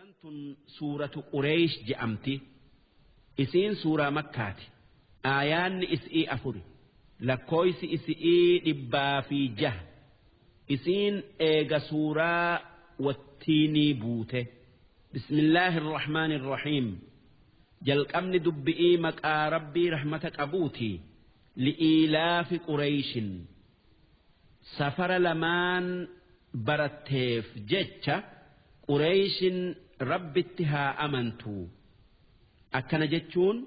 Suuraan suuratu Qureesh je'amti. Isiin suuraa Makkaati. Aayaanni isii afuri. Lakkooysi isii 106. Isiin eega suuraa wattiinii buute. Bismillaahir Rahmaanir Rahiim. Jalqabni dubbi'ii maqaa Rabbii rahmata qabuuti. Li'ilaafi Qureeshin. Safara lamaan baratteef jecha Qureeshin rabbitti haa amantu. Akkana jechuun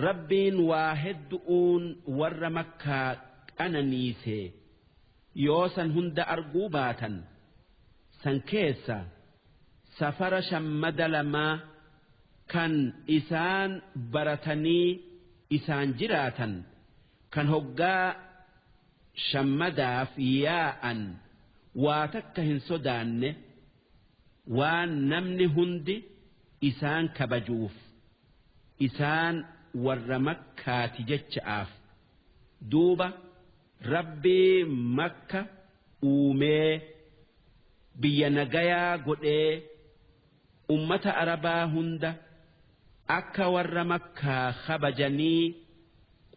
Rabbiin waa hedduun warra Makkaa qananiise yoo san hunda arguu baatan san keessa safara shammada lamaa kan isaan baratanii isaan jiraatan kan hoggaa shammadaaf yaa'an waa takka hin sodaanne waan namni hundi isaan kabajuuf isaan warra Makkaati jecha'aaf duuba Rabbii Makka uumee biyya nagayaa godhee ummata Arabaa hunda akka warra Makkaa kabajanii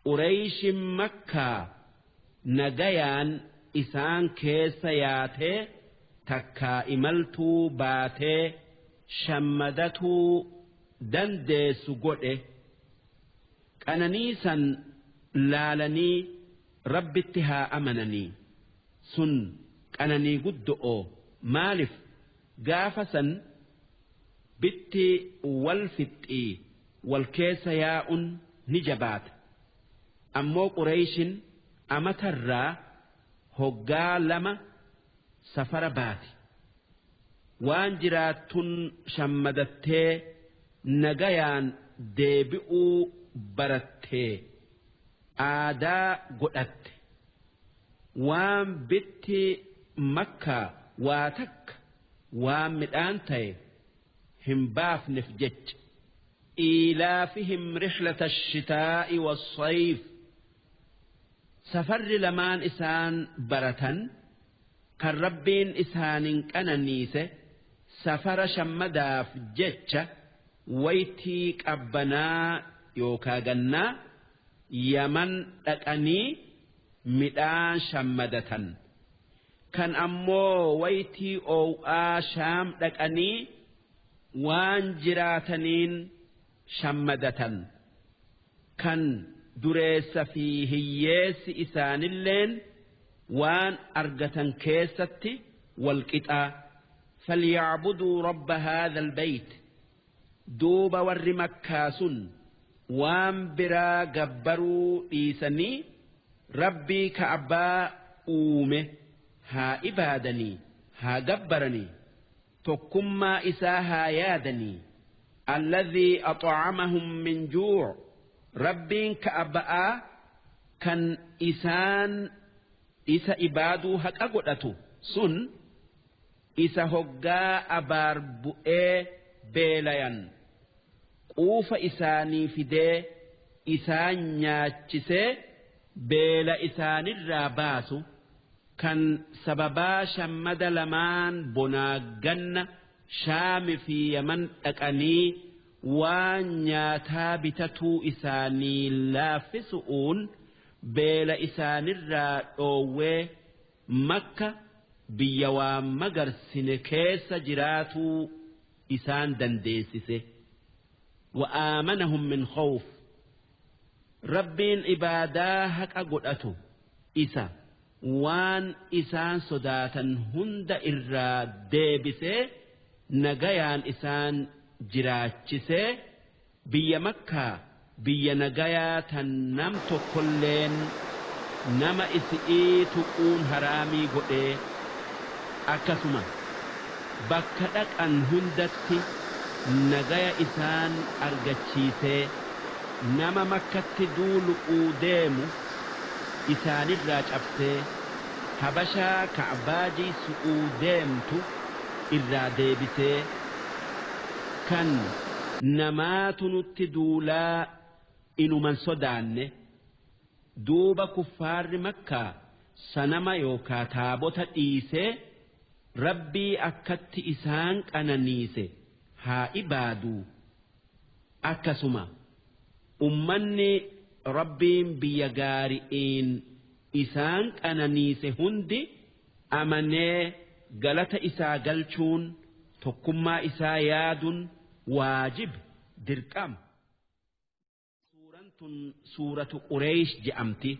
Qureeshin Makkaa nagayaan isaan keessa yaatee takkaa imaltuu baatee shammadatuu dandeessu godhe qananiisan laalanii rabbitti haa amananii sun qananii guddo'oo maaliif gaafa san bitti wal fixxii wal keessa yaa'un ni jabaata ammoo Qureeshin amatarraa hoggaa 2 safara baati waan jiraattun shammadattee nagayaan deebi'uu barattee aadaa godhatte waan bitti Makkaa waa takka waan midhaan ta'e hin baafneef jecha ilaafihim rihlata ashitaa'i wassayf safarri lamaan isaan baratan kan Rabbiin isaanin qananiise safara shammadaaf jecha waytii qabbanaa yookaa gannaa Yaman dhaqanii midhaan shammadatan kan ammoo waytii oow'aa Shaam dhaqanii waan jiraataniin shammadatan kan dureessa fi hiyyeessi isaanilleen waan argatan keessatti walqixaa falyacbuduu rabba haadha albayt duuba warri Makkaa sun waan biraa gabbaruu dhiisanii rabbii Ka'baa uume haa ibaadanii haa gabbaranii tokkummaa isaa haa yaadanii alladhii ax'amahum min juu' rabbiin Ka'baa kan isaan isa ibaaduu haqa godhatu sun isa hoggaa abaar bu'ee beelayan quufa isaanii fidee isaan nyaachisee beela isaanirraa baasu kan sababaa shammada lamaan bonaa ganna Shaami fi Yaman dhaqanii waan nyaataa bitatuu isaanii laaffisuun beela isaanirraa dhoowwee Makka biyya waan magarsine keessa jiraatuu isaan dandeessise wa'aamanahum min khawf Rabbiin ibaadaa haqa godhatu isa waan isaan sodaatan hunda irraa deebisee nagayaan isaan jiraachisee biyya Makkaa biyya nagayaa tan nam tokkolleen nama isii tuquun haraamii godhee akkasuma bakka dhaqan hundatti nagaya isaan argachiisee nama Makkatti duulu'uu deemu isaanirraa cabsee habashaa Ka'baajii su'uu deemtu irraa deebisee kan namaatu nutti duulaa inuman sodaanne duuba kuffaarri Makkaa sanama yookaa taabota dhiisee rabbii akkatti isaan qananiise haa ibaaduu akkasuma ummanni rabbiin biyya gaari'iin isaan qananiise hundi amanee galata isaa galchuun tokkummaa isaa yaadun waajib dirqama. Suuraan tun suuratu Qureesh je'amti.